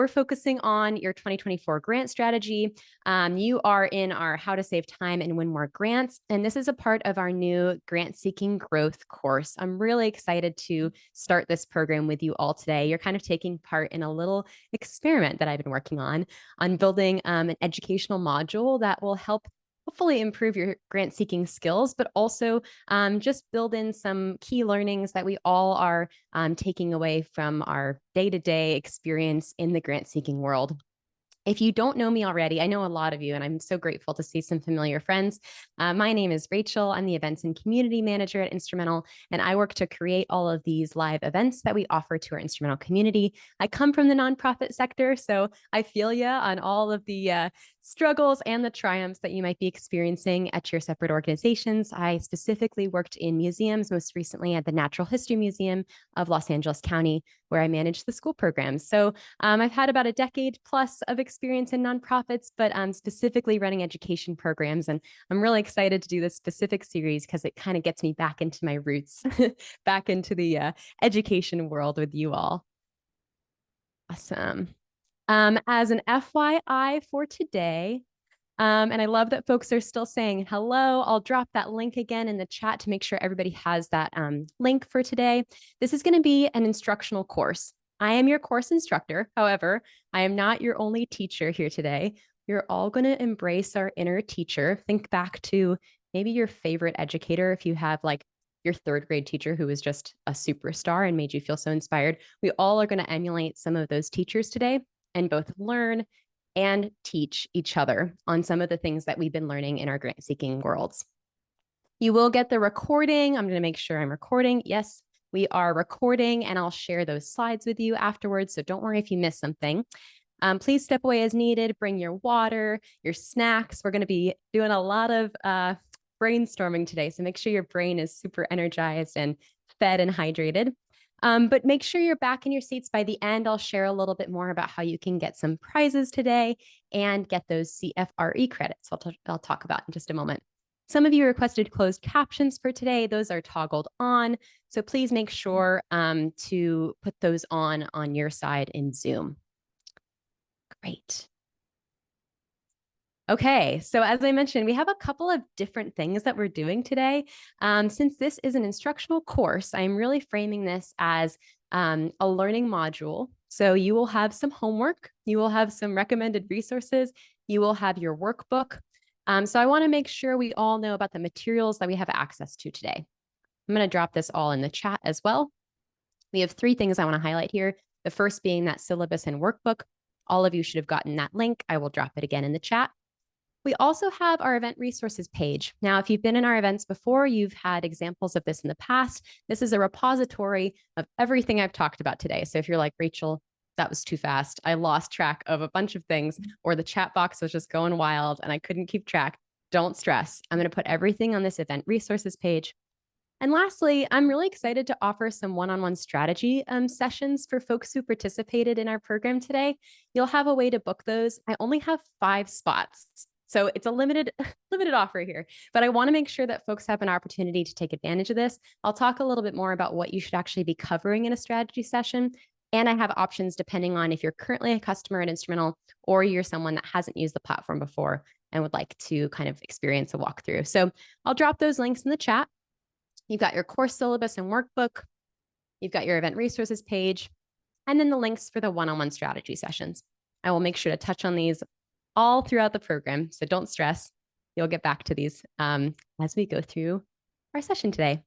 we're focusing on your 2024 grant strategy. You are in our How to Save Time and Win More Grants, and this is a part of our new Grant Seeking Growth course. I'm really excited to start this program with you all today. You're kind of taking part in a little experiment that I've been working on building an educational module that will help hopefully improve your grant seeking skills, but also just build in some key learnings that we all are taking away from our day-to-day experience in the grant seeking world. If you don't know me already, I know a lot of you, and I'm so grateful to see some familiar friends. My name is Rachel. I'm the Events and Community Manager at Instrumental, and I work to create all of these live events that we offer to our Instrumental community. I come from the nonprofit sector, so I feel you on all of the struggles and the triumphs that you might be experiencing at your separate organizations. I specifically worked in museums, most recently at the Natural History Museum of Los Angeles County, where I managed the school programs. So I've had about a decade plus of experience in nonprofits, but specifically running education programs. And I'm really excited to do this specific series because it kind of gets me back into my roots, back into the education world with you all. Awesome. As an FYI for today, and I love that folks are still saying hello. I'll drop that link again in the chat to make sure everybody has that link for today. This is going to be an instructional course. I am your course instructor. However, I am not your only teacher here today. You're all going to embrace our inner teacher. Think back to maybe your favorite educator. If you have like your third grade teacher who was just a superstar and made you feel so inspired, we all are going to emulate some of those teachers today and both learn and teach each other on some of the things that we've been learning in our grant seeking worlds. You will get the recording. I'm going to make sure I'm recording. Yes, we are recording, and I'll share those slides with you afterwards. So don't worry if you miss something. Please step away as needed. Bring your water, your snacks. We're going to be doing a lot of brainstorming today. So make sure your brain is super energized and fed and hydrated. But make sure you're back in your seats by the end. I'll share a little bit more about how you can get some prizes today and get those CFRE credits I'll talk about in just a moment. Some of you requested closed captions for today. Those are toggled on. So please make sure to put those on your side in Zoom. Great. Okay, so as I mentioned, we have a couple of different things that we're doing today. Since this is an instructional course, I'm really framing this as a learning module. So you will have some homework, you will have some recommended resources, you will have your workbook. So I want to make sure we all know about the materials that we have access to today. I'm going to drop this all in the chat as well. We have 3 things I want to highlight here. The first being that syllabus and workbook. All of you should have gotten that link. I will drop it again in the chat. We also have our event resources page. Now, if you've been in our events before, you've had examples of this in the past. This is a repository of everything I've talked about today. So if you're like, Rachel, that was too fast, I lost track of a bunch of things, or the chat box was just going wild and I couldn't keep track, don't stress. I'm going to put everything on this event resources page. And lastly, I'm really excited to offer some one-on-one strategy sessions for folks who participated in our program today. You'll have a way to book those. I only have 5 spots. So it's a limited offer here, but I want to make sure that folks have an opportunity to take advantage of this. I'll talk a little bit more about what you should actually be covering in a strategy session. And I have options depending on if you're currently a customer at Instrumental or you're someone that hasn't used the platform before and would like to kind of experience a walkthrough. So I'll drop those links in the chat. You've got your course syllabus and workbook. You've got your event resources page, and then the links for the one-on-one strategy sessions. I will make sure to touch on these all throughout the program, so don't stress. You'll get back to these as we go through our session today.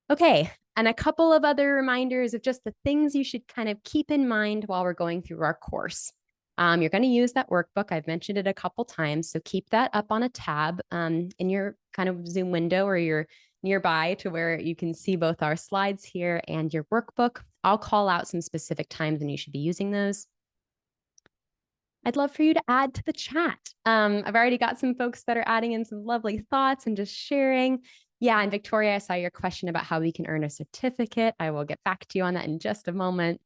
Okay, and a couple of other reminders of just the things you should kind of keep in mind while we're going through our course. You're going to use that workbook. I've mentioned it a couple times, so keep that up on a tab in your kind of Zoom window, or you're nearby to where you can see both our slides here and your workbook. I'll call out some specific times when you should be using those. I'd love for you to add to the chat. I've already got some folks that are adding in some lovely thoughts and just sharing. Yeah, and Victoria, I saw your question about how we can earn a certificate. I will get back to you on that in just a moment.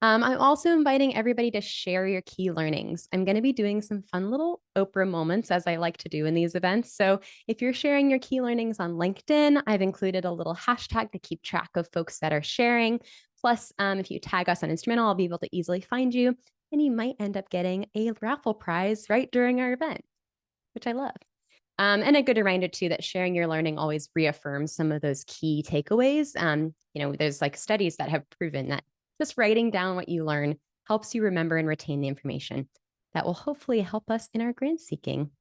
I'm also inviting everybody to share your key learnings. I'm going to be doing some fun little Oprah moments, as I like to do in these events. So if you're sharing your key learnings on LinkedIn, I've included a little hashtag to keep track of folks that are sharing. Plus, if you tag us on Instrumental, I'll be able to easily find you, and you might end up getting a raffle prize right during our event, which I love. And a good reminder too that sharing your learning always reaffirms some of those key takeaways. There's like studies that have proven that just writing down what you learn helps you remember and retain the information that will hopefully help us in our grant seeking.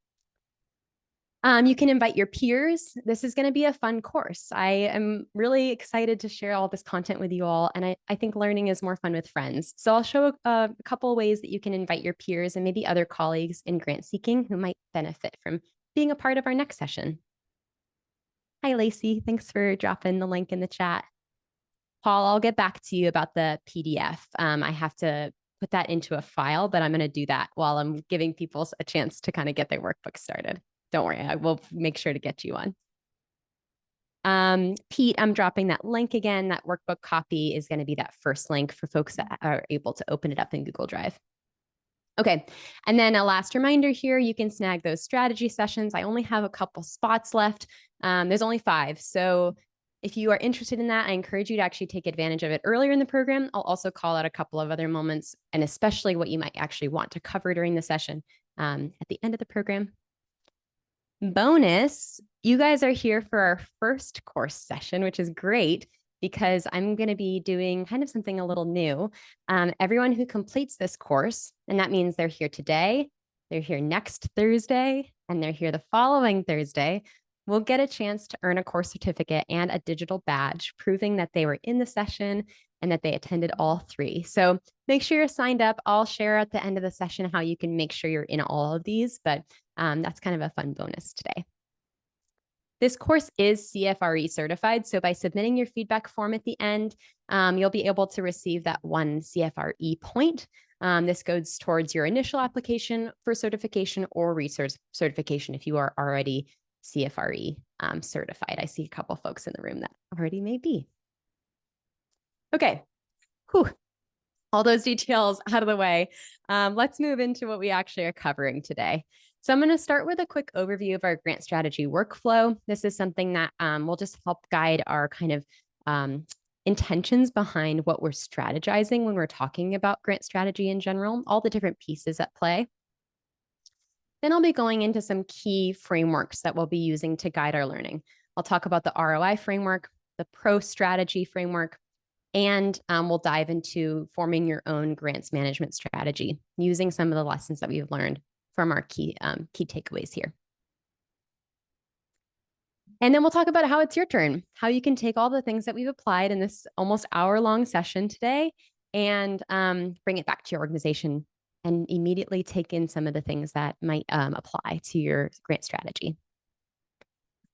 You can invite your peers. This is going to be a fun course. I am really excited to share all this content with you all. And I think learning is more fun with friends. So I'll show a couple of ways that you can invite your peers and maybe other colleagues in grant seeking who might benefit from being a part of our next session. Hi, Lacey. Thanks for dropping the link in the chat. Paul, I'll get back to you about the PDF. I have to put that into a file, but I'm going to do that while I'm giving people a chance to kind of get their workbook started. Don't worry, I will make sure to get you one. Pete, I'm dropping that link again. That workbook copy is going to be that first link for folks that are able to open it up in Google Drive. Okay, and then a last reminder here, you can snag those strategy sessions. I only have a couple spots left. There's only 5. So if you are interested in that, I encourage you to actually take advantage of it earlier in the program. I'll also call out a couple of other moments, and especially what you might actually want to cover during the session at the end of the program. Bonus, you guys are here for our first course session, which is great because I'm going to be doing kind of something a little new. Everyone who completes this course, and that means they're here today, they're here next Thursday, and they're here the following Thursday, will get a chance to earn a course certificate and a digital badge proving that they were in the session and that they attended all 3. So make sure you're signed up. I'll share at the end of the session how you can make sure you're in all of these, but that's kind of a fun bonus today. This course is CFRE certified. So by submitting your feedback form at the end, you'll be able to receive that 1 CFRE point. This goes towards your initial application for certification or research certification if you are already CFRE certified. I see a couple folks in the room that already may be. Okay, whew. All those details out of the way. Let's move into what we actually are covering today. So I'm going to start with a quick overview of our grant strategy workflow. This is something that will just help guide our kind of intentions behind what we're strategizing when we're talking about grant strategy in general, all the different pieces at play. Then I'll be going into some key frameworks that we'll be using to guide our learning. I'll talk about the ROI framework, the PRO strategy framework, and we'll dive into forming your own grants management strategy using some of the lessons that we've learned from our key takeaways here. And then we'll talk about how it's your turn, how you can take all the things that we've applied in this almost hour-long session today and bring it back to your organization and immediately take in some of the things that might apply to your grant strategy.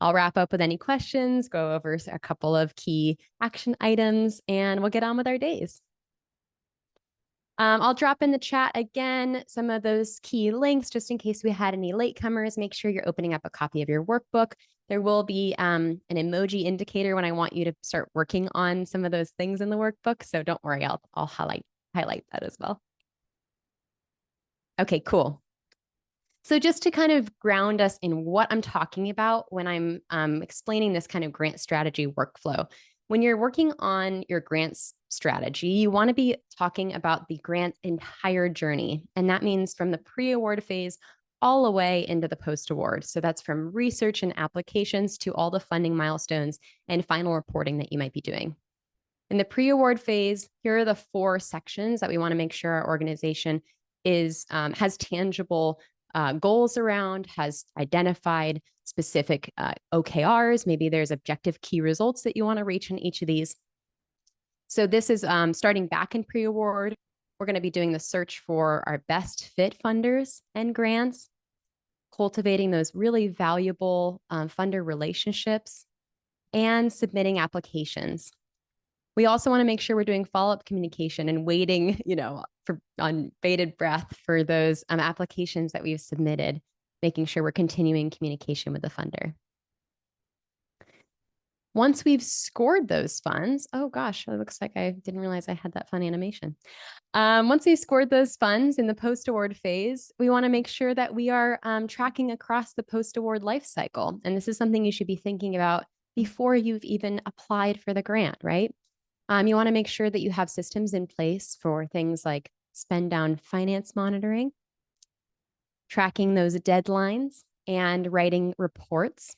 I'll wrap up with any questions, go over a couple of key action items, and we'll get on with our days. I'll drop in the chat again some of those key links just in case we had any latecomers. Make sure you're opening up a copy of your workbook. There will be an emoji indicator when I want you to start working on some of those things in the workbook. So don't worry, I'll highlight that as well. Okay, cool. So just to kind of ground us in what I'm talking about when I'm explaining this kind of grant strategy workflow, when you're working on your grants strategy, you want to be talking about the grant entire journey. And that means from the pre-award phase all the way into the post-award. So that's from research and applications to all the funding milestones and final reporting that you might be doing. In the pre-award phase, here are the 4 sections that we want to make sure our organization has tangible goals around, has identified specific OKRs. Maybe there's objective key results that you want to reach in each of these. So this is starting back in pre-award. We're going to be doing the search for our best fit funders and grants, cultivating those really valuable funder relationships, and submitting applications. We also want to make sure we're doing follow-up communication and waiting, on bated breath for those applications that we've submitted, making sure we're continuing communication with the funder. Once we've scored those funds, oh gosh, it looks like I didn't realize I had that fun animation. Once we've scored those funds in the post-award phase, we want to make sure that we are tracking across the post-award life cycle. And this is something you should be thinking about before you've even applied for the grant, right? You want to make sure that you have systems in place for things like spend down finance monitoring, tracking those deadlines, and writing reports.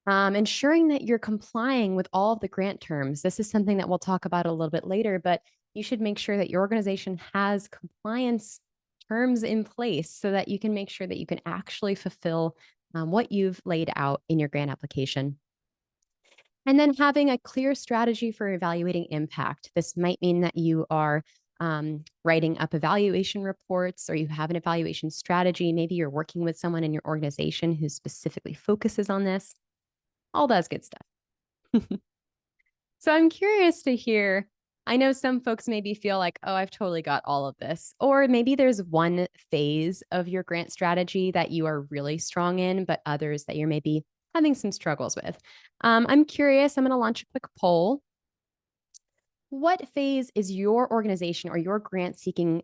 Ensuring that you're complying with all of the grant terms. This is something that we'll talk about a little bit later, but you should make sure that your organization has compliance terms in place so that you can make sure that you can actually fulfill what you've laid out in your grant application. And then having a clear strategy for evaluating impact. This might mean that you are writing up evaluation reports or you have an evaluation strategy. Maybe you're working with someone in your organization who specifically focuses on this. All that's good stuff. So I'm curious to hear. I know some folks maybe feel like, oh, I've totally got all of this. Or maybe there's one phase of your grant strategy that you are really strong in, but others that you're maybe having some struggles with. I'm curious. I'm going to launch a quick poll. What phase is your organization or your grant seeking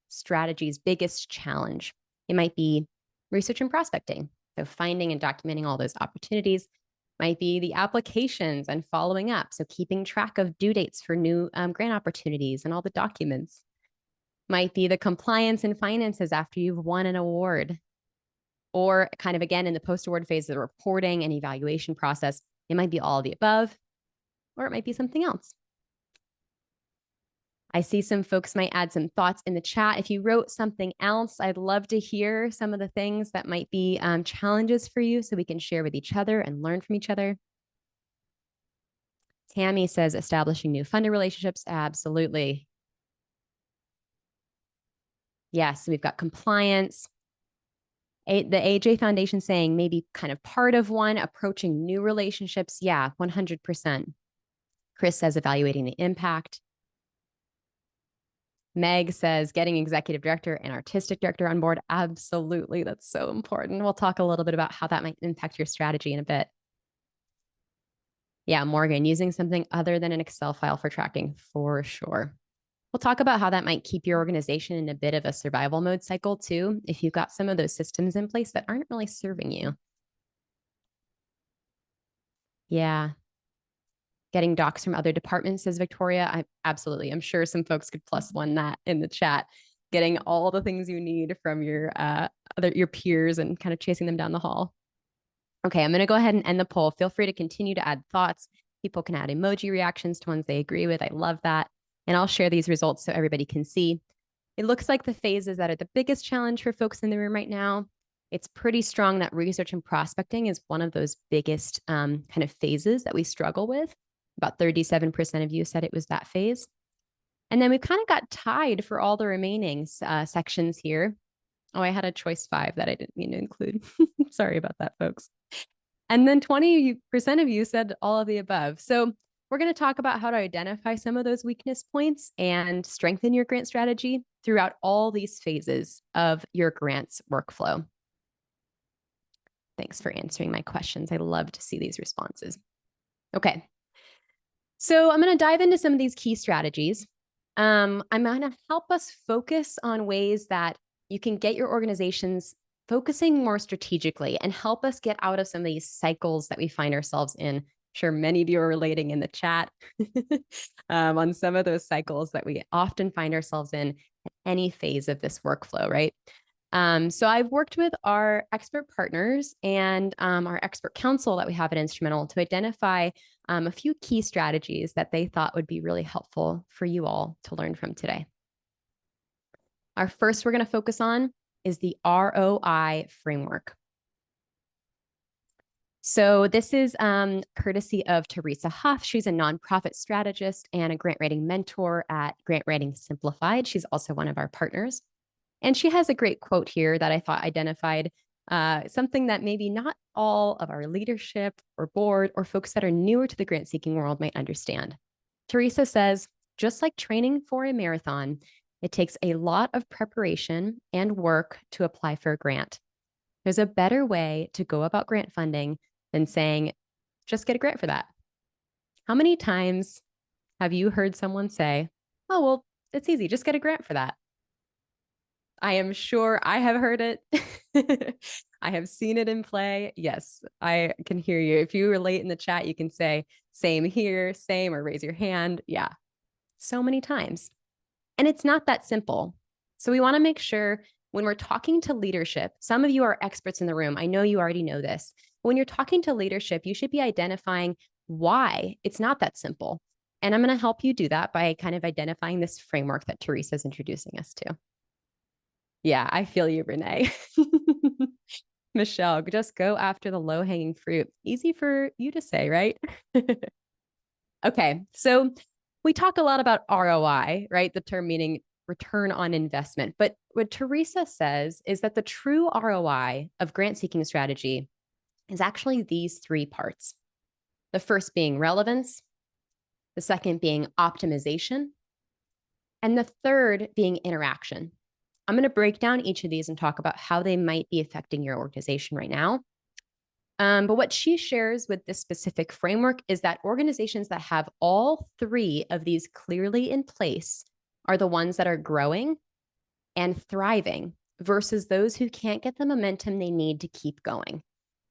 strategy's biggest challenge? It might be research and prospecting. So finding and documenting all those opportunities. Might be the applications and following up. So keeping track of due dates for new grant opportunities and all the documents. Might be the compliance and finances after you've won an award. Or kind of again in the post-award phase, the reporting and evaluation process. It might be all of the above, or it might be something else. I see some folks might add some thoughts in the chat. If you wrote something else, I'd love to hear some of the things that might be challenges for you so we can share with each other and learn from each other. Tammy says establishing new funder relationships. Absolutely. Yes, we've got compliance. The AJ Foundation saying maybe kind of part of one, approaching new relationships. Yeah, 100%. Chris says evaluating the impact. Meg says getting executive director and artistic director on board. Absolutely. That's so important. We'll talk a little bit about how that might impact your strategy in a bit. Yeah, Morgan, using something other than an Excel file for tracking, for sure. We'll talk about how that might keep your organization in a bit of a survival mode cycle too, if you've got some of those systems in place that aren't really serving you. Yeah. Getting docs from other departments, says Victoria. Absolutely. I'm sure some folks could +1 that in the chat. Getting all the things you need from your peers and kind of chasing them down the hall. Okay, I'm going to go ahead and end the poll. Feel free to continue to add thoughts. People can add emoji reactions to ones they agree with. I love that. And I'll share these results so everybody can see. It looks like the phases that are the biggest challenge for folks in the room right now. It's pretty strong that research and prospecting is one of those biggest kind of phases that we struggle with. About 37% of you said it was that phase. And then we've kind of got tied for all the remaining sections here. Oh, I had a choice 5 that I didn't mean to include. Sorry about that, folks. And then 20% of you said all of the above. So we're going to talk about how to identify some of those weakness points and strengthen your grant strategy throughout all these phases of your grants workflow. Thanks for answering my questions. I love to see these responses. Okay. So I'm going to dive into some of these key strategies. I'm going to help us focus on ways that you can get your organizations focusing more strategically and help us get out of some of these cycles that we find ourselves in. I'm sure many of you are relating in the chat on some of those cycles that we often find ourselves in at any phase of this workflow, right? So I've worked with our expert partners and our expert council that we have at Instrumental to identify a few key strategies that they thought would be really helpful for you all to learn from today. Our first we're going to focus on is the ROI framework. So this is courtesy of Teresa Huff. She's a nonprofit strategist and a grant writing mentor at Grant Writing Simplified. She's also one of our partners. And she has a great quote here that I thought identified something that maybe not all of our leadership or board or folks that are newer to the grant seeking world might understand. Teresa says, just like training for a marathon, it takes a lot of preparation and work to apply for a grant. There's a better way to go about grant funding than saying, just get a grant for that. How many times have you heard someone say, oh, well, it's easy, just get a grant for that? I am sure I have heard it. I have seen it in play. Yes, I can hear you. If you relate in the chat, you can say same here, same, or raise your hand. Yeah, so many times. And it's not that simple. So we want to make sure when we're talking to leadership, some of you are experts in the room. I know you already know this. When you're talking to leadership, you should be identifying why it's not that simple. And I'm going to help you do that by kind of identifying this framework that Teresa is introducing us to. Yeah, I feel you, Renee. Michelle, just go after the low hanging fruit. Easy for you to say, right? Okay, so we talk a lot about ROI, right? The term meaning return on investment. But what Teresa says is that the true ROI of grant seeking strategy is actually these three parts. The first being relevance, the second being optimization, and the third being interaction. I'm going to break down each of these and talk about how they might be affecting your organization right now. But what she shares with this specific framework is that organizations that have all three of these clearly in place are the ones that are growing and thriving versus those who can't get the momentum they need to keep going.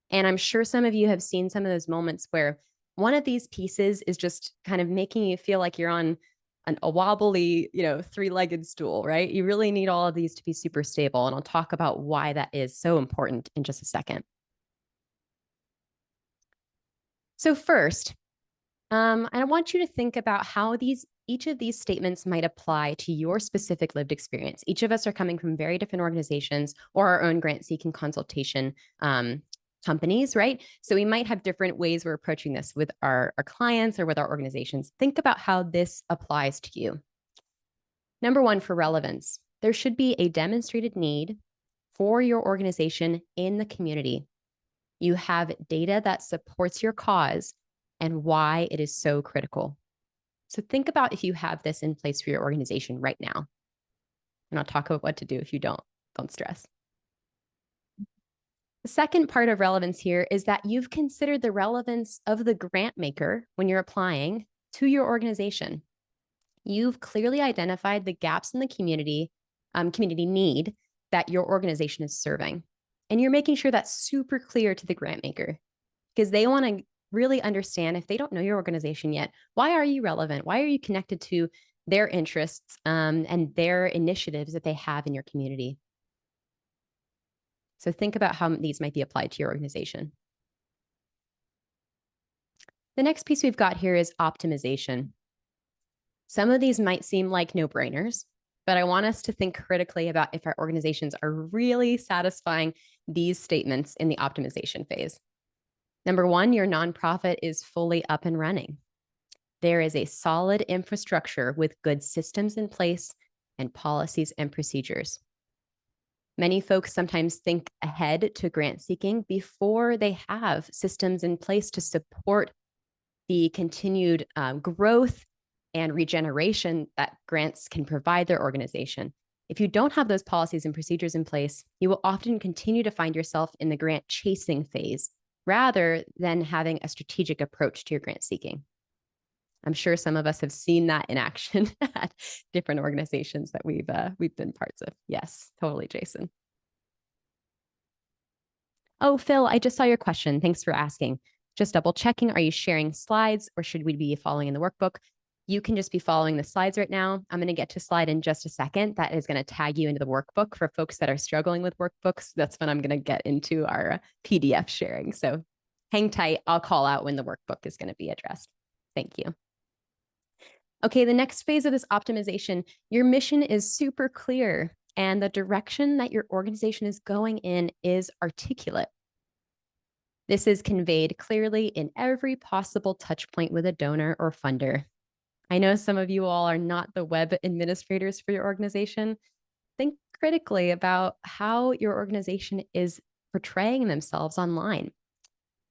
And I'm sure some of you have seen some of those moments where one of these pieces is just kind of making you feel like you're on a wobbly, three-legged stool, right? You really need all of these to be super stable. And I'll talk about why that is so important in just a second. So first, I want you to think about how each of these statements might apply to your specific lived experience. Each of us are coming from very different organizations or our own grant seeking consultation companies, right? So we might have different ways we're approaching this with our clients or with our organizations. Think about how this applies to you. Number one, for relevance, there should be a demonstrated need for your organization in the community. You have data that supports your cause and why it is so critical. So think about if you have this in place for your organization right now. And I'll talk about what to do if you don't. Don't stress. The second part of relevance here is that you've considered the relevance of the grant maker when you're applying to your organization. You've clearly identified the gaps in the community need that your organization is serving. And you're making sure that's super clear to the grant maker because they want to really understand, if they don't know your organization yet, why are you relevant? Why are you connected to their interests and their initiatives that they have in your community? So think about how these might be applied to your organization. The next piece we've got here is optimization. Some of these might seem like no-brainers, but I want us to think critically about if our organizations are really satisfying these statements in the optimization phase. Number one, your nonprofit is fully up and running. There is a solid infrastructure with good systems in place and policies and procedures. Many folks sometimes think ahead to grant seeking before they have systems in place to support the continued growth and regeneration that grants can provide their organization. If you don't have those policies and procedures in place, you will often continue to find yourself in the grant chasing phase rather than having a strategic approach to your grant seeking. I'm sure some of us have seen that in action at different organizations that we've been parts of. Yes, totally, Jason. Oh, Phil, I just saw your question. Thanks for asking. Just double checking. Are you sharing slides or should we be following in the workbook? You can just be following the slides right now. I'm going to get to slide in just a second. That is going to tag you into the workbook for folks that are struggling with workbooks. That's when I'm going to get into our PDF sharing. So hang tight. I'll call out when the workbook is going to be addressed. Thank you. Okay, the next phase of this optimization, your mission is super clear and the direction that your organization is going in is articulate. This is conveyed clearly in every possible touch point with a donor or funder. I know some of you all are not the web administrators for your organization. Think critically about how your organization is portraying themselves online.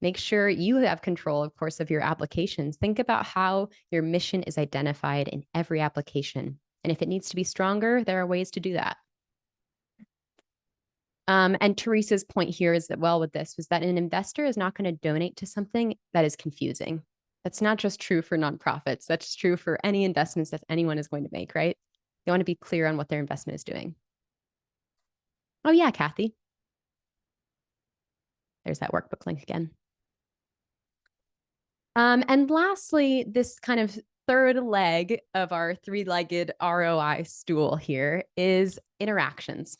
Make sure you have control, of course, of your applications. Think about how your mission is identified in every application. And if it needs to be stronger, there are ways to do that. And Teresa's point here is that, well, with this was that an investor is not going to donate to something that is confusing. That's not just true for nonprofits. That's true for any investments that anyone is going to make, right? They want to be clear on what their investment is doing. Oh yeah, Kathy. There's that workbook link again. And lastly, this kind of third leg of our three-legged ROI stool here is interactions.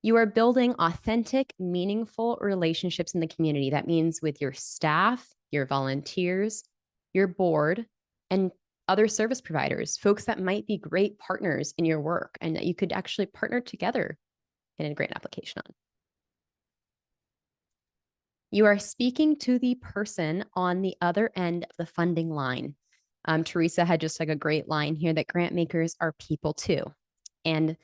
You are building authentic, meaningful relationships in the community. That means with your staff, your volunteers, your board, and other service providers, folks that might be great partners in your work and that you could actually partner together in a grant application on. You are speaking to the person on the other end of the funding line. Teresa had just like a great line here that grant makers are people too. And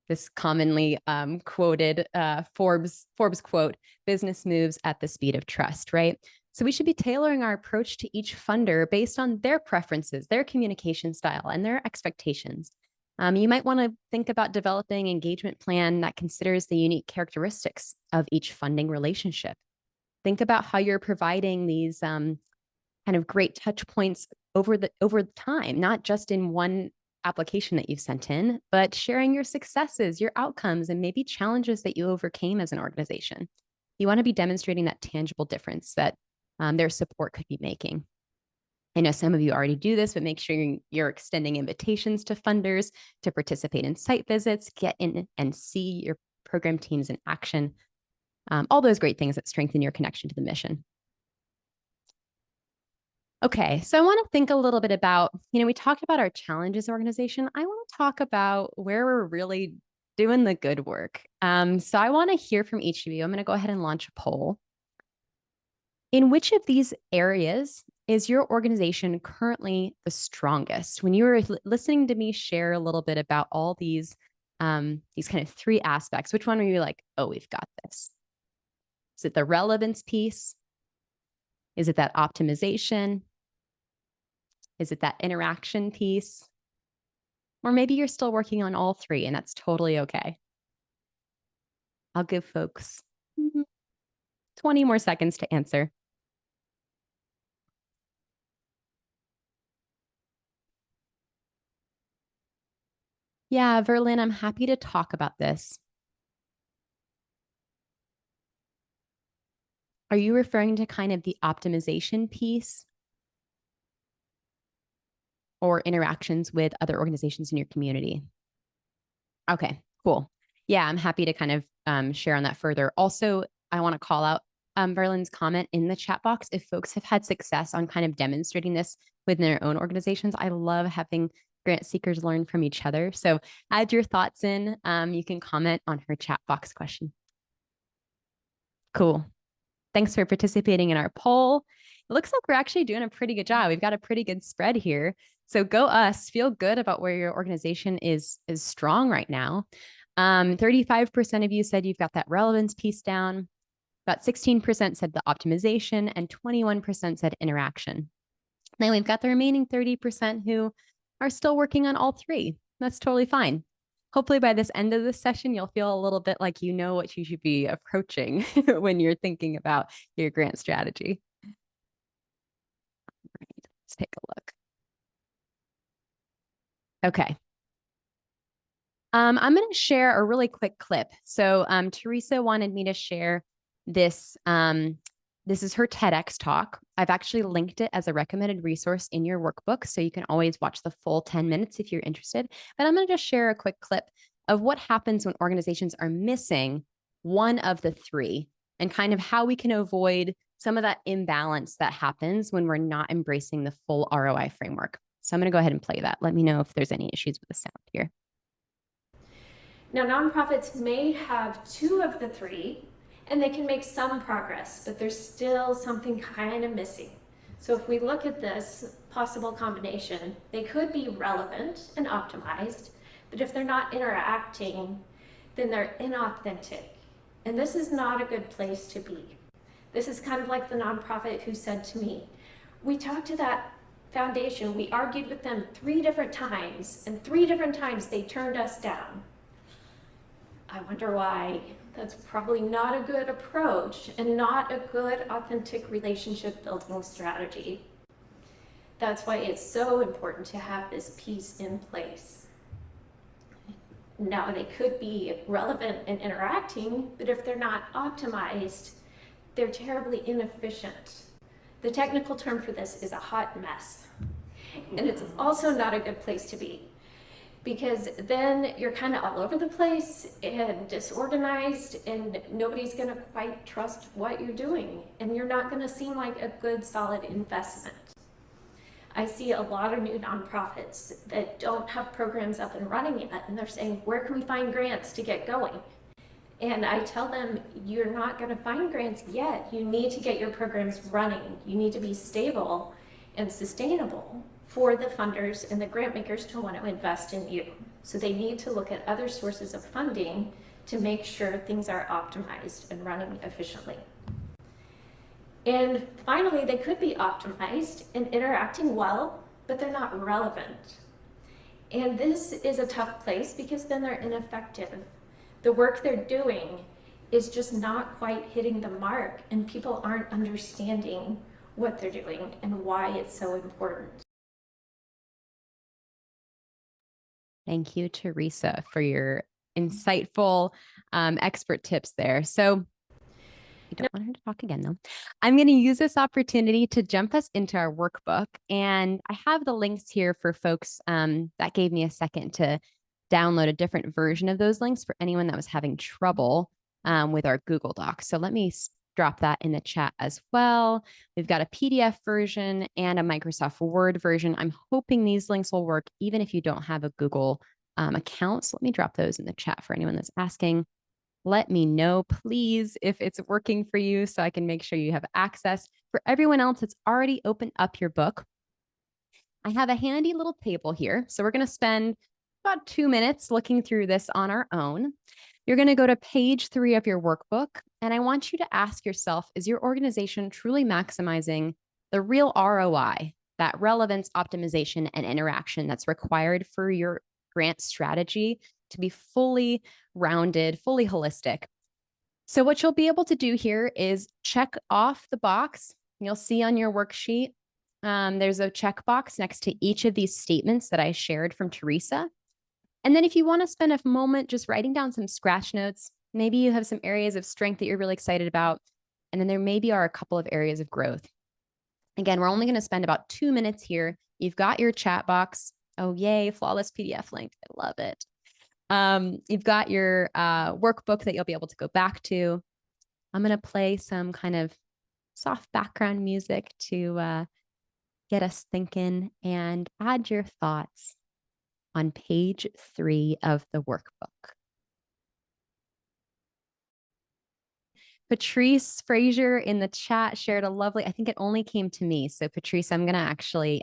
this commonly quoted Forbes quote, business moves at the speed of trust, right? So we should be tailoring our approach to each funder based on their preferences, their communication style, and their expectations. You might want to think about developing an engagement plan that considers the unique characteristics of each funding relationship. Think about how you're providing these kind of great touch points over time, not just in one application that you've sent in, but sharing your successes, your outcomes, and maybe challenges that you overcame as an organization. You want to be demonstrating that tangible difference that their support could be making. I know some of you already do this, but make sure you're extending invitations to funders to participate in site visits, get in and see your program teams in action. All those great things that strengthen your connection to the mission. Okay, so I want to think a little bit about, we talked about our challenges organization. I want to talk about where we're really doing the good work. So I want to hear from each of you. I'm going to go ahead and launch a poll. In which of these areas is your organization currently the strongest? When you were listening to me share a little bit about all these kind of three aspects, which one are you like, oh, we've got this? Is it the relevance piece? Is it that optimization? Is it that interaction piece? Or maybe you're still working on all three and that's totally okay. I'll give folks 20 more seconds to answer. Yeah, Verlin, I'm happy to talk about this. Are you referring to kind of the optimization piece or interactions with other organizations in your community? Okay, cool. Yeah, I'm happy to kind of share on that further. Also, I want to call out Verlin's comment in the chat box. If folks have had success on kind of demonstrating this within their own organizations, I love having grant seekers learn from each other. So add your thoughts in. You can comment on her chat box question. Cool. Thanks for participating in our poll. It looks like we're actually doing a pretty good job. We've got a pretty good spread here. So go us, feel good about where your organization is strong right now. 35% of you said you've got that relevance piece down. About 16% said the optimization and 21% said interaction. Then we've got the remaining 30% who are still working on all three. That's totally fine. Hopefully by this end of this session, you'll feel a little bit like you know what you should be approaching when you're thinking about your grant strategy. All right, let's take a look. Okay. I'm going to share a really quick clip. So Teresa wanted me to share this. This is her TEDx talk. I've actually linked it as a recommended resource in your workbook, so you can always watch the full 10 minutes if you're interested. But I'm going to just share a quick clip of what happens when organizations are missing one of the three and kind of how we can avoid some of that imbalance that happens when we're not embracing the full ROI framework. So I'm going to go ahead and play that. Let me know if there's any issues with the sound here. Now, nonprofits may have two of the three, and they can make some progress, but there's still something kind of missing. So if we look at this possible combination, they could be relevant and optimized, but if they're not interacting, then they're inauthentic. And this is not a good place to be. This is kind of like the nonprofit who said to me, we talked to that foundation, we argued with them 3 different times, and 3 different times they turned us down. I wonder why. That's probably not a good approach and not a good authentic relationship building strategy. That's why it's so important to have this piece in place. Now, they could be relevant and interacting, but if they're not optimized, they're terribly inefficient. The technical term for this is a hot mess. And it's also not a good place to be, because then you're kind of all over the place and disorganized, and nobody's going to quite trust what you're doing, and you're not going to seem like a good, solid investment. I see a lot of new nonprofits that don't have programs up and running yet, and they're saying, where can we find grants to get going? And I tell them, you're not going to find grants yet. You need to get your programs running. You need to be stable and sustainable for the funders and the grant makers to want to invest in you. So they need to look at other sources of funding to make sure things are optimized and running efficiently. And finally, they could be optimized and interacting well, but they're not relevant. And this is a tough place because then they're ineffective. The work they're doing is just not quite hitting the mark, and people aren't understanding what they're doing and why it's so important. Thank you, Teresa, for your insightful expert tips there. So I don't want her to talk again, though. I'm going to use this opportunity to jump us into our workbook. And I have the links here for folks that gave me a second to download a different version of those links for anyone that was having trouble with our Google Docs. So let me drop that in the chat as well. We've got a PDF version and a Microsoft Word version. I'm hoping these links will work even if you don't have a Google account. So let me drop those in the chat for anyone that's asking. Let me know, please, if it's working for you so I can make sure you have access. For everyone else that's already opened up your book, I have a handy little table here. So we're going to spend about 2 minutes looking through this on our own. You're going to go to page 3 of your workbook, and I want you to ask yourself, is your organization truly maximizing the real ROI, that relevance, optimization, and interaction that's required for your grant strategy to be fully rounded, fully holistic? So what you'll be able to do here is check off the box. You'll see on your worksheet, there's a checkbox next to each of these statements that I shared from Teresa. And then if you want to spend a moment just writing down some scratch notes, maybe you have some areas of strength that you're really excited about, and then there maybe are a couple of areas of growth. Again, we're only going to spend about 2 minutes here. You've got your chat box. Oh, yay, flawless PDF link. I love it. You've got your workbook that you'll be able to go back to. I'm going to play some kind of soft background music to get us thinking, and add your thoughts on page 3 of the workbook. Patrice Frazier in the chat shared a lovely, I think it only came to me. So Patrice, I'm going to actually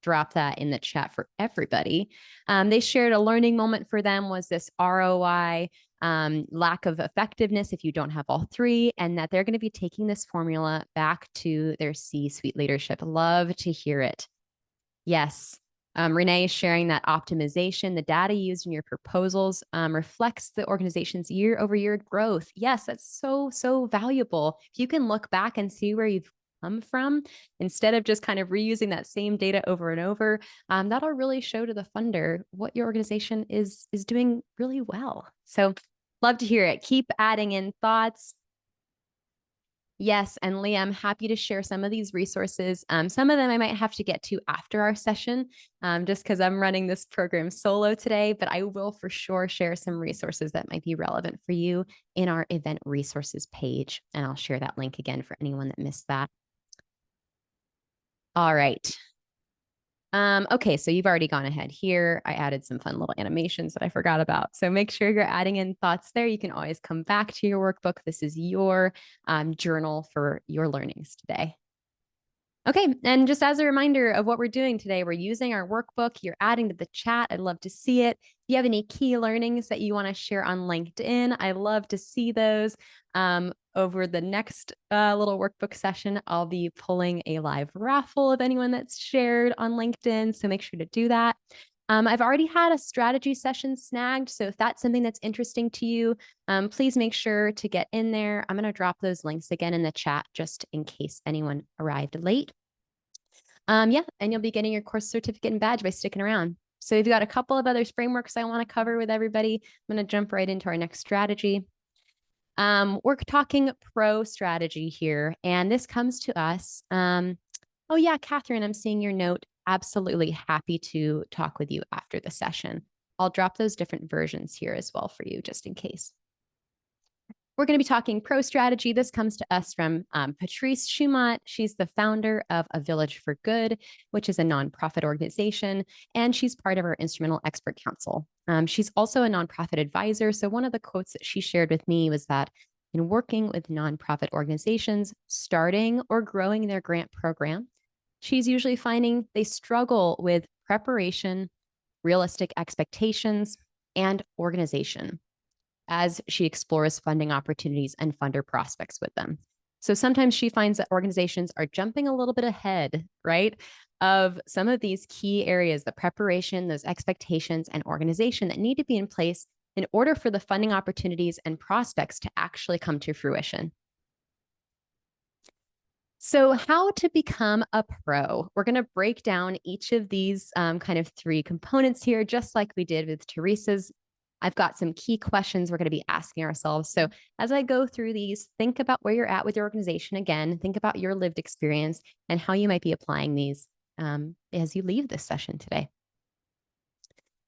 drop that in the chat for everybody. They shared a learning moment for them was this ROI, lack of effectiveness if you don't have all 3, and that they're going to be taking this formula back to their C-suite leadership. Love to hear it. Yes. Renee is sharing that optimization, the data used in your proposals reflects the organization's year-over-year growth. Yes, that's so, so valuable. If you can look back and see where you've come from, instead of just kind of reusing that same data over and over, that'll really show to the funder what your organization is doing really well. So love to hear it. Keep adding in thoughts. Yes, and Leah, I'm happy to share some of these resources. Some of them I might have to get to after our session, just because I'm running this program solo today, but I will for sure share some resources that might be relevant for you in our event resources page. And I'll share that link again for anyone that missed that. All right. Okay, so you've already gone ahead here. I added some fun little animations that I forgot about. So make sure you're adding in thoughts there. You can always come back to your workbook. This is your journal for your learnings today. Okay, and just as a reminder of what we're doing today, we're using our workbook. You're adding to the chat. I'd love to see it. If you have any key learnings that you want to share on LinkedIn, I love to see those. Over the next little workbook session, I'll be pulling a live raffle of anyone that's shared on LinkedIn, so make sure to do that. I've already had a strategy session snagged, so if that's something that's interesting to you, please make sure to get in there. I'm going to drop those links again in the chat just in case anyone arrived late. Yeah, and you'll be getting your course certificate and badge by sticking around. So we've got a couple of other frameworks I want to cover with everybody. I'm going to jump right into our next strategy. We're talking pro strategy here, and this comes to us. Oh yeah, Catherine, I'm seeing your note. Absolutely happy to talk with you after the session. I'll drop those different versions here as well for you, just in case. We're going to be talking pro strategy. This comes to us from Patrice Schumont. She's the founder of A Village for Good, which is a nonprofit organization, and she's part of our Instrumental Expert Council. She's also a nonprofit advisor. So one of the quotes that she shared with me was that in working with nonprofit organizations, starting or growing their grant program, she's usually finding they struggle with preparation, realistic expectations, and organization as she explores funding opportunities and funder prospects with them. So sometimes she finds that organizations are jumping a little bit ahead, right, of some of these key areas, the preparation, those expectations, and organization that need to be in place in order for the funding opportunities and prospects to actually come to fruition. So how to become a pro? We're going to break down each of these kind of three components here, just like we did with Teresa's. I've got some key questions we're going to be asking ourselves. So as I go through these, think about where you're at with your organization again, think about your lived experience and how you might be applying these as you leave this session today.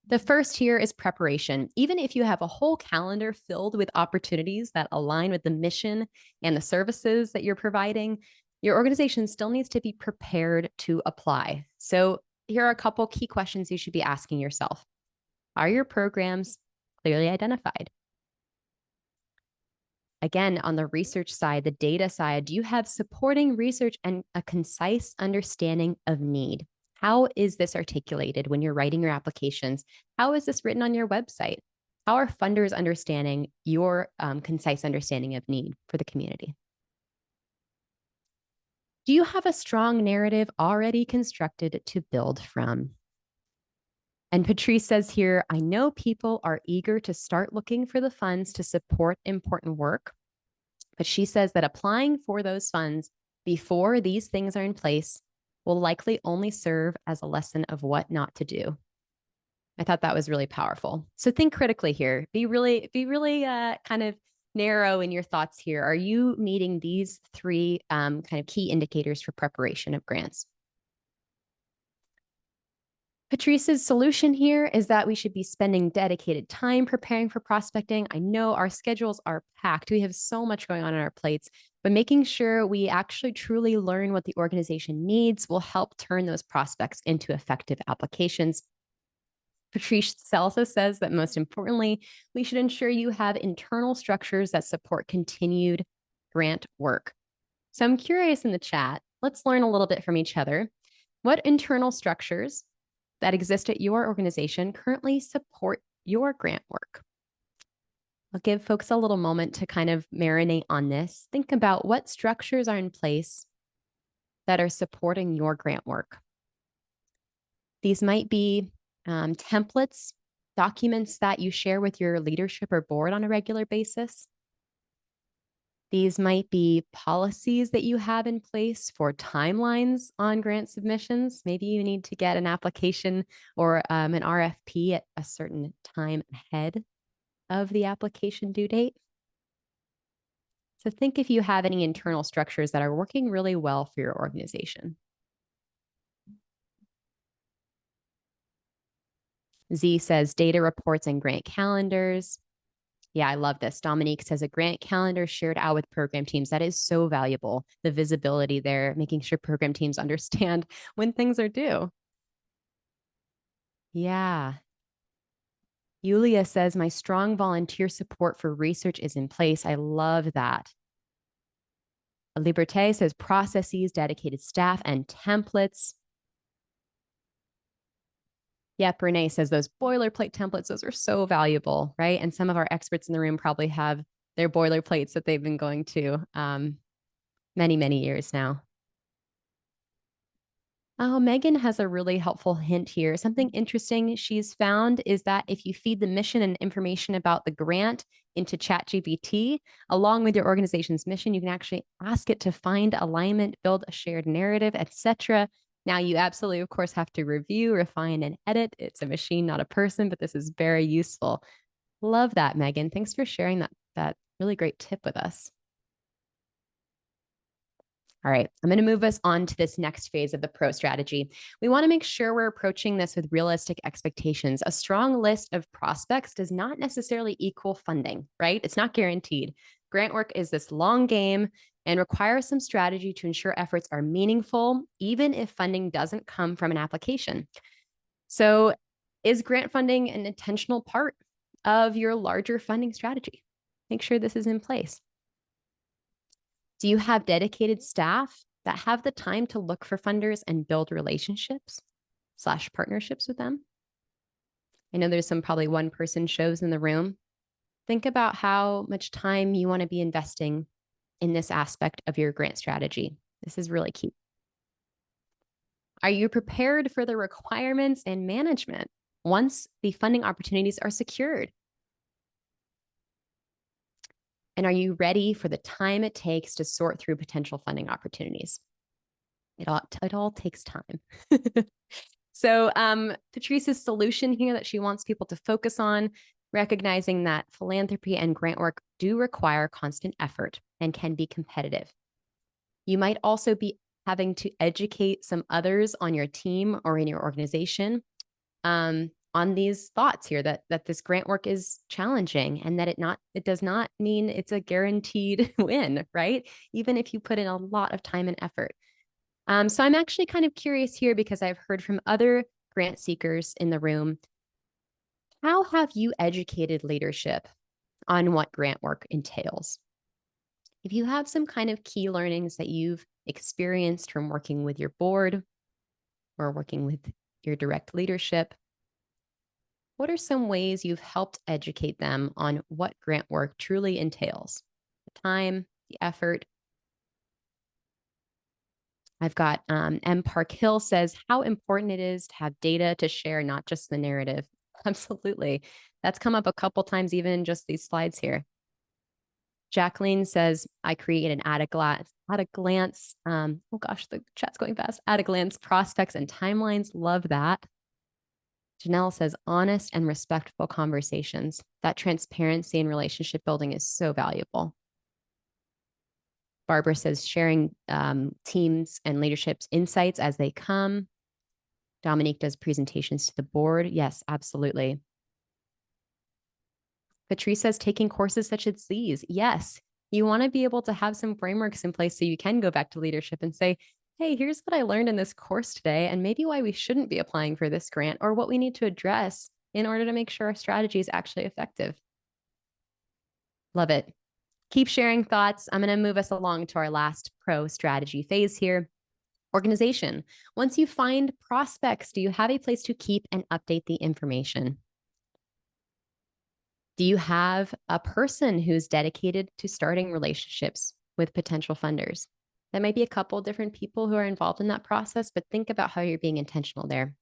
The first here is preparation. Even if you have a whole calendar filled with opportunities that align with the mission and the services that you're providing, your organization still needs to be prepared to apply. So here are a couple key questions you should be asking yourself. Are your programs clearly identified? Again, on the research side, the data side, do you have supporting research and a concise understanding of need? How is this articulated when you're writing your applications? How is this written on your website? How are funders understanding your concise understanding of need for the community? Do you have a strong narrative already constructed to build from? And Patrice says here, I know people are eager to start looking for the funds to support important work, but she says that applying for those funds before these things are in place will likely only serve as a lesson of what not to do. I thought that was really powerful. So think critically here. Be really kind of narrow in your thoughts here. Are you meeting these three kind of key indicators for preparation of grants? Patrice's solution here is that we should be spending dedicated time preparing for prospecting. I know our schedules are packed. We have so much going on our plates, but making sure we actually truly learn what the organization needs will help turn those prospects into effective applications. Patrice also says that most importantly, we should ensure you have internal structures that support continued grant work. So I'm curious in the chat, let's learn a little bit from each other. What internal structures that exist at your organization currently support your grant work? I'll give folks a little moment to kind of marinate on this. Think about what structures are in place that are supporting your grant work. These might be templates, documents that you share with your leadership or board on a regular basis. These might be policies that you have in place for timelines on grant submissions. Maybe you need to get an application or an RFP at a certain time ahead of the application due date. So think if you have any internal structures that are working really well for your organization. Z says data reports and grant calendars. Yeah, I love this. Dominique says a grant calendar shared out with program teams. That is so valuable. The visibility there, making sure program teams understand when things are due. Yeah. Yulia says my strong volunteer support for research is in place. I love that. Liberté says processes, dedicated staff, and templates. Yep, Renee says those boilerplate templates, those are so valuable, right? And some of our experts in the room probably have their boilerplates that they've been going to many, many years now. Oh, Megan has a really helpful hint here. Something interesting she's found is that if you feed the mission and information about the grant into ChatGPT, along with your organization's mission, you can actually ask it to find alignment, build a shared narrative, etc. Now, you absolutely, of course, have to review, refine, and edit. It's a machine, not a person, but this is very useful. Love that, Megan. Thanks for sharing that really great tip with us. All right, I'm going to move us on to this next phase of the pro strategy. We want to make sure we're approaching this with realistic expectations. A strong list of prospects does not necessarily equal funding, right? It's not guaranteed. Grant work is this long game and requires some strategy to ensure efforts are meaningful, even if funding doesn't come from an application. So, is grant funding an intentional part of your larger funding strategy? Make sure this is in place. Do you have dedicated staff that have the time to look for funders and build relationships/partnerships with them? I know there's some probably one person shows in the room. Think about how much time you want to be investing in this aspect of your grant strategy. This is really key. Are you prepared for the requirements and management once the funding opportunities are secured? And are you ready for the time it takes to sort through potential funding opportunities? It all takes time. So Patrice's solution here that she wants people to focus on, recognizing that philanthropy and grant work do require constant effort and can be competitive. You might also be having to educate some others on your team or in your organization on these thoughts here that this grant work is challenging and that it does not mean it's a guaranteed win, right? Even if you put in a lot of time and effort. So I'm actually kind of curious here because I've heard from other grant seekers in the room. How have you educated leadership on what grant work entails? If you have some kind of key learnings that you've experienced from working with your board or working with your direct leadership, what are some ways you've helped educate them on what grant work truly entails? The time, the effort. I've got M. Park Hill says how important it is to have data to share, not just the narrative. Absolutely. That's come up a couple times, even in just these slides here. Jacqueline says, I create an at a glance, oh gosh, the chat's going fast, at a glance prospects and timelines. Love that. Janelle says, honest and respectful conversations. That transparency in relationship building is so valuable. Barbara says, sharing teams and leadership's insights as they come. Dominique does presentations to the board. Yes, absolutely. Patrice says, taking courses such as these. Yes, you want to be able to have some frameworks in place so you can go back to leadership and say, hey, here's what I learned in this course today, and maybe why we shouldn't be applying for this grant or what we need to address in order to make sure our strategy is actually effective. Love it. Keep sharing thoughts. I'm going to move us along to our last pro strategy phase here. Organization. Once you find prospects, do you have a place to keep and update the information? Do you have a person who's dedicated to starting relationships with potential funders? That might be a couple of different people who are involved in that process, but think about how you're being intentional there.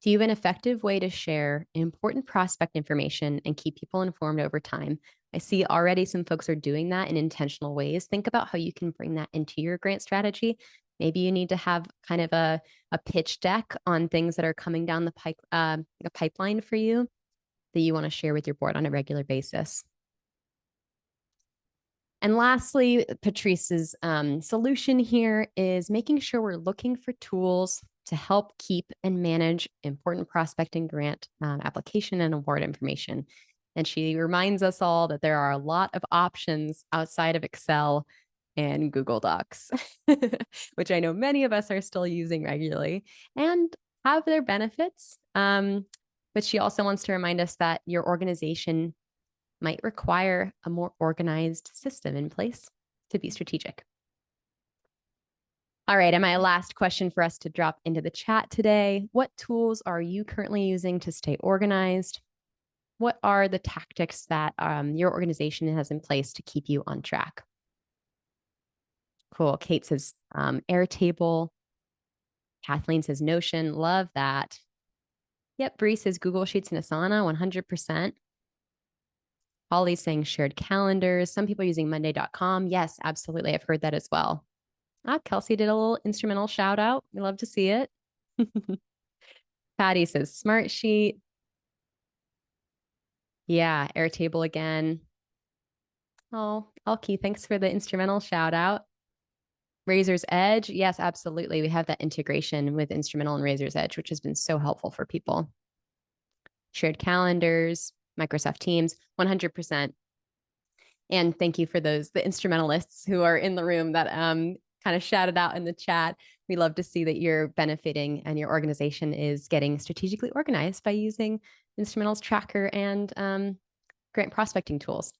Do you have an effective way to share important prospect information and keep people informed over time? I see already some folks are doing that in intentional ways. Think about how you can bring that into your grant strategy. Maybe you need to have kind of a pitch deck on things that are coming down the pipeline for you that you want to share with your board on a regular basis. And lastly, Patrice's solution here is making sure we're looking for tools to help keep and manage important prospecting grant application and award information. And she reminds us all that there are a lot of options outside of Excel and Google Docs, which I know many of us are still using regularly and have their benefits. But she also wants to remind us that your organization might require a more organized system in place to be strategic. All right, and my last question for us to drop into the chat today. What tools are you currently using to stay organized? What are the tactics that your organization has in place to keep you on track? Cool. Kate says Airtable. Kathleen says Notion. Love that. Yep, Bree says Google Sheets and Asana, 100%. Holly's saying shared calendars. Some people using monday.com. Yes, absolutely. I've heard that as well. Kelsey did a little instrumental shout out. We love to see it. Patty says smart sheet. Yeah, Airtable again. Oh, Elkie, thanks for the instrumental shout out. Razor's Edge. Yes, absolutely. We have that integration with Instrumental and Razor's Edge, which has been so helpful for people. Shared calendars, Microsoft Teams, 100%. And thank you for the instrumentalists who are in the room that kind of shouted out in the chat. We love to see that you're benefiting and your organization is getting strategically organized by using Instrumental's tracker and grant prospecting tools.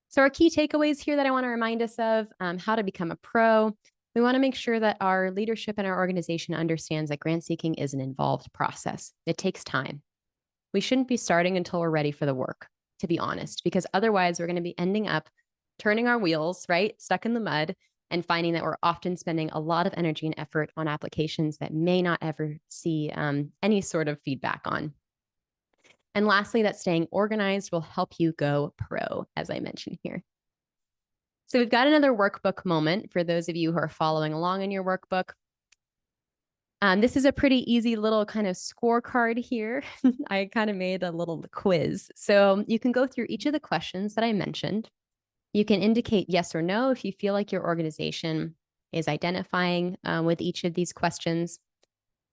So our key takeaways here that I want to remind us of, how to become a pro. We want to make sure that our leadership and our organization understands that grant seeking is an involved process. It takes time. We shouldn't be starting until we're ready for the work, to be honest, because otherwise we're going to be ending up turning our wheels, right? Stuck in the mud and finding that we're often spending a lot of energy and effort on applications that may not ever see any sort of feedback on. And lastly, that staying organized will help you go pro, as I mentioned here. So we've got another workbook moment for those of you who are following along in your workbook. This is a pretty easy little kind of scorecard here. I kind of made a little quiz. So you can go through each of the questions that I mentioned. You can indicate yes or no if you feel like your organization is identifying with each of these questions.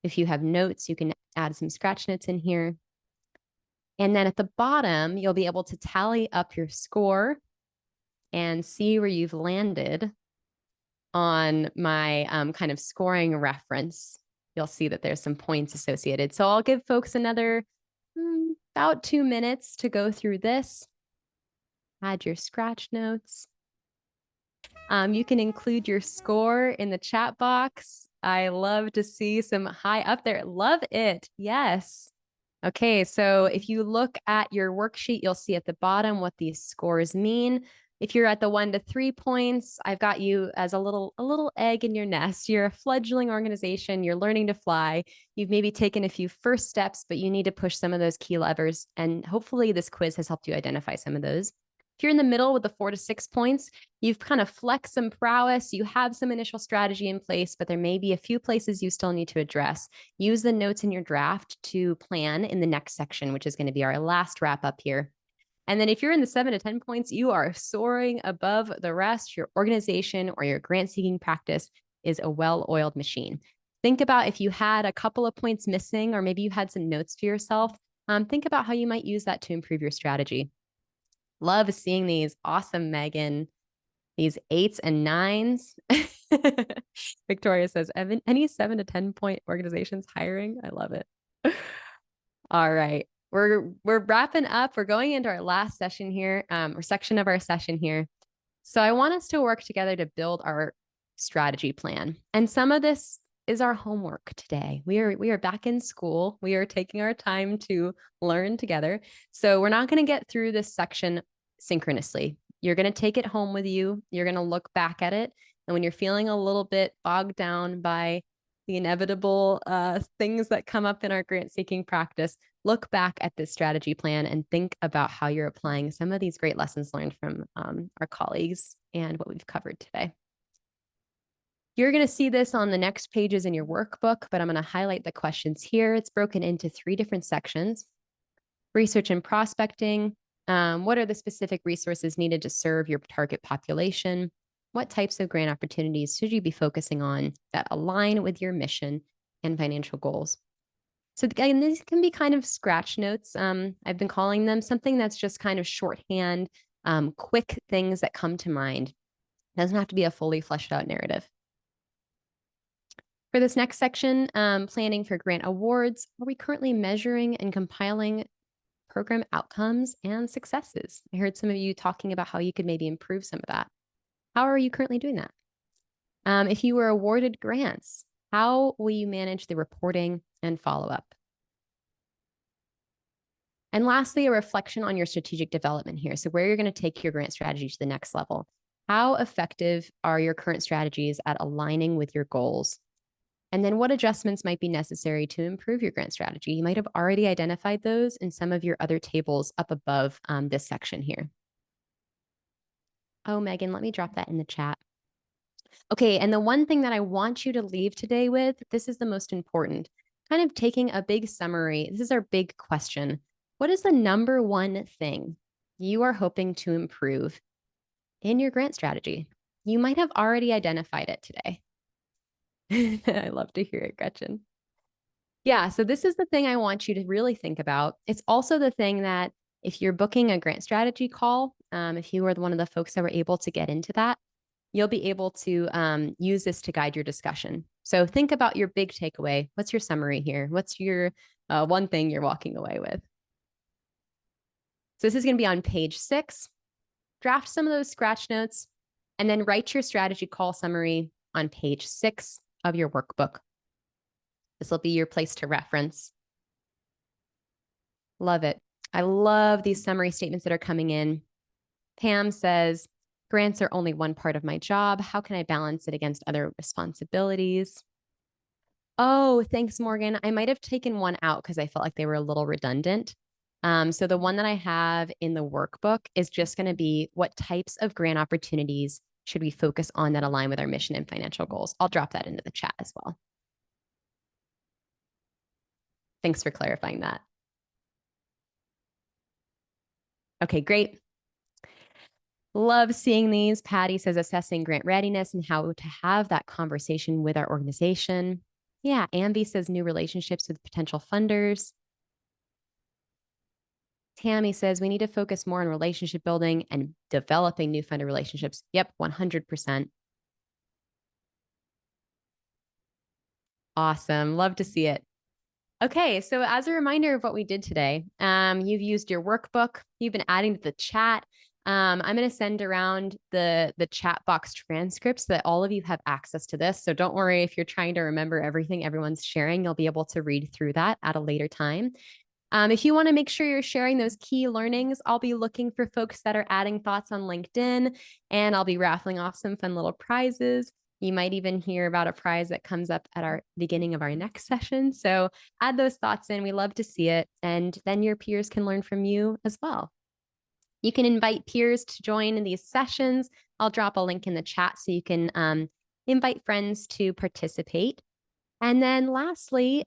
If you have notes, you can add some scratch notes in here. And then at the bottom, you'll be able to tally up your score and see where you've landed on my kind of scoring reference. You'll see that there's some points associated. So I'll give folks another about 2 minutes to go through this. Add your scratch notes. You can include your score in the chat box. I love to see some high up there. Love it. Yes. Okay, so if you look at your worksheet, you'll see at the bottom what these scores mean. If you're at the 1 to 3 points, I've got you as a little egg in your nest. You're a fledgling organization. You're learning to fly. You've maybe taken a few first steps, but you need to push some of those key levers. And hopefully this quiz has helped you identify some of those. If you're in the middle with the 4 to 6 points, you've kind of flexed some prowess. You have some initial strategy in place, but there may be a few places you still need to address. Use the notes in your draft to plan in the next section, which is going to be our last wrap up here. And then if you're in the 7 to 10 points, you are soaring above the rest. Your organization or your grant seeking practice is a well-oiled machine. Think about if you had a couple of points missing, or maybe you had some notes for yourself. Think about how you might use that to improve your strategy. Love seeing these. Awesome, Megan. These 8s and 9s. Victoria says, any 7 to 10 point organizations hiring? I love it. All right. We're wrapping up. We're going into our last session here, or section of our session here. So I want us to work together to build our strategy plan. And some of this is our homework today. We are back in school. We are taking our time to learn together. So we're not going to get through this section synchronously. You're going to take it home with you. You're going to look back at it. And when you're feeling a little bit bogged down by the inevitable things that come up in our grant seeking practice, look back at this strategy plan and think about how you're applying some of these great lessons learned from our colleagues and what we've covered today. You're going to see this on the next pages in your workbook, but I'm going to highlight the questions here. It's broken into 3 different sections. Research and prospecting. What are the specific resources needed to serve your target population? What types of grant opportunities should you be focusing on that align with your mission and financial goals? So again, these can be kind of scratch notes. I've been calling them something that's just kind of shorthand, quick things that come to mind. It doesn't have to be a fully fleshed out narrative. For this next section, planning for grant awards, are we currently measuring and compiling program outcomes and successes? I heard some of you talking about how you could maybe improve some of that. How are you currently doing that? If you were awarded grants, how will you manage the reporting and follow-up? And lastly, a reflection on your strategic development here. So where you're going to take your grant strategy to the next level. How effective are your current strategies at aligning with your goals? And then what adjustments might be necessary to improve your grant strategy? You might have already identified those in some of your other tables up above this section here. Oh, Megan, let me drop that in the chat. Okay, and the one thing that I want you to leave today with, this is the most important, kind of taking a big summary. This is our big question. What is the number one thing you are hoping to improve in your grant strategy? You might have already identified it today. I love to hear it, Gretchen. Yeah, so this is the thing I want you to really think about. It's also the thing that if you're booking a grant strategy call, if you were one of the folks that were able to get into that, you'll be able to use this to guide your discussion. So think about your big takeaway. What's your summary here? What's your one thing you're walking away with? So this is going to be on page 6. Draft some of those scratch notes and then write your strategy call summary on page 6 of your workbook. This will be your place to reference. Love it. I love these summary statements that are coming in. Pam says, grants are only one part of my job. How can I balance it against other responsibilities? Oh, thanks, Morgan. I might have taken one out because I felt like they were a little redundant. So the one that I have in the workbook is just going to be what types of grant opportunities should we focus on that align with our mission and financial goals? I'll drop that into the chat as well. Thanks for clarifying that. Okay, great. Love seeing these. Patty says assessing grant readiness and how to have that conversation with our organization. Yeah, Ambi says new relationships with potential funders. Tammy says we need to focus more on relationship building and developing new funder relationships. Yep, 100%. Awesome. Love to see it. Okay, so as a reminder of what we did today, you've used your workbook, you've been adding to the chat. I'm going to send around the chat box transcripts so that all of you have access to this. So don't worry if you're trying to remember everything everyone's sharing, you'll be able to read through that at a later time. If you want to make sure you're sharing those key learnings, I'll be looking for folks that are adding thoughts on LinkedIn, and I'll be raffling off some fun little prizes. You might even hear about a prize that comes up at our beginning of our next session. So add those thoughts in. We love to see it. And then your peers can learn from you as well. You can invite peers to join in these sessions. I'll drop a link in the chat so you can invite friends to participate. And then lastly,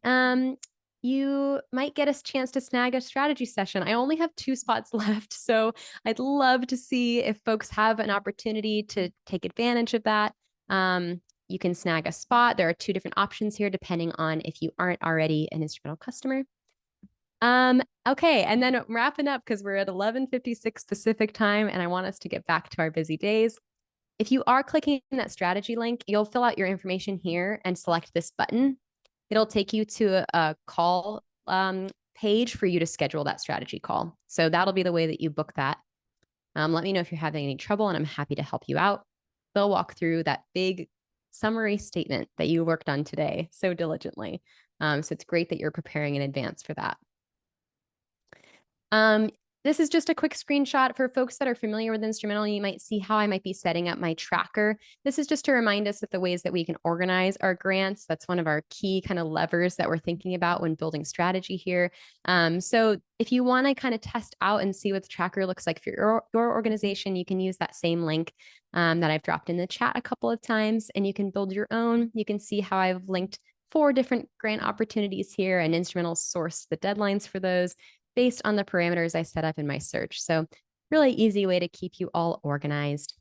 you might get a chance to snag a strategy session. I only have 2 spots left, so I'd love to see if folks have an opportunity to take advantage of that. You can snag a spot. There are 2 different options here, depending on if you aren't already an instrumental customer. Okay, and then wrapping up because we're at 11:56 Pacific time, and I want us to get back to our busy days. If you are clicking that strategy link, you'll fill out your information here and select this button. It'll take you to a call page for you to schedule that strategy call. So that'll be the way that you book that. Let me know if you're having any trouble, and I'm happy to help you out. They'll walk through that big summary statement that you worked on today so diligently. So it's great that you're preparing in advance for that. This is just a quick screenshot for folks that are familiar with Instrumental. You might see how I might be setting up my tracker. This is just to remind us of the ways that we can organize our grants. That's one of our key kind of levers that we're thinking about when building strategy here. So if you want to kind of test out and see what the tracker looks like for your organization, you can use that same link that I've dropped in the chat a couple of times, and you can build your own. You can see how I've linked 4 different grant opportunities here, and Instrumental sourced the deadlines for those based on the parameters I set up in my search. So really easy way to keep you all organized.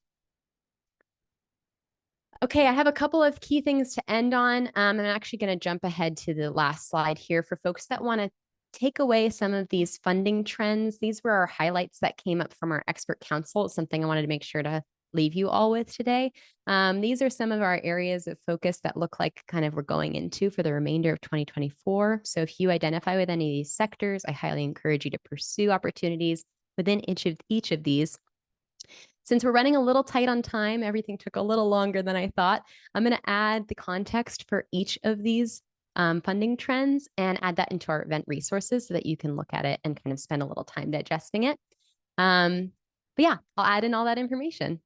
Okay, I have a couple of key things to end on. I'm actually going to jump ahead to the last slide here for folks that want to take away some of these funding trends. These were our highlights that came up from our expert council. It's something I wanted to make sure to leave you all with today. These are some of our areas of focus that look like kind of we're going into for the remainder of 2024. So if you identify with any of these sectors, I highly encourage you to pursue opportunities within each of these. Since we're running a little tight on time, everything took a little longer than I thought. I'm going to add the context for each of these funding trends and add that into our event resources so that you can look at it and kind of spend a little time digesting it. But yeah, I'll add in all that information.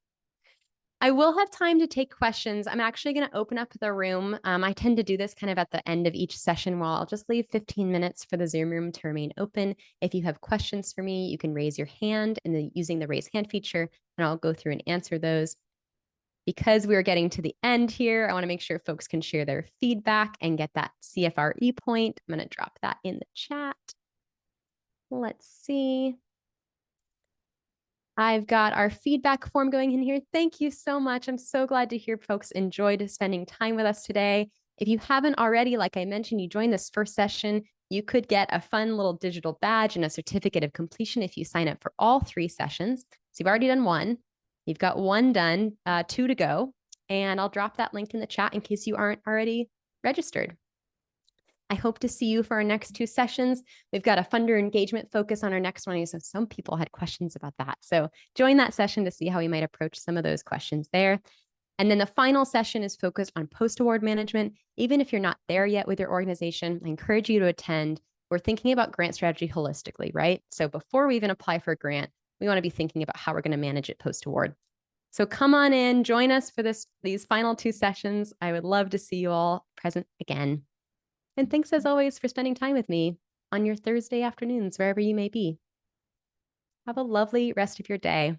I will have time to take questions. I'm actually going to open up the room. I tend to do this kind of at the end of each session where I'll just leave 15 minutes for the Zoom room to remain open. If you have questions for me, you can raise your hand and then using the raise hand feature, and I'll go through and answer those. Because we are getting to the end here, I want to make sure folks can share their feedback and get that CFRE point. I'm going to drop that in the chat. Let's see. I've got our feedback form going in here. Thank you so much. I'm so glad to hear folks enjoyed spending time with us today. If you haven't already, like I mentioned, you joined this first session, you could get a fun little digital badge and a certificate of completion if you sign up for all 3 sessions. So you've already done 1. You've got 1 done, 2 to go. And I'll drop that link in the chat in case you aren't already registered. I hope to see you for our next 2 sessions. We've got a funder engagement focus on our next one. So some people had questions about that. So join that session to see how we might approach some of those questions there. And then the final session is focused on post-award management. Even if you're not there yet with your organization, I encourage you to attend. We're thinking about grant strategy holistically, right? So before we even apply for a grant, we want to be thinking about how we're going to manage it post-award. So come on in, join us for these final 2 sessions. I would love to see you all present again. And thanks as always for spending time with me on your Thursday afternoons, wherever you may be. Have a lovely rest of your day.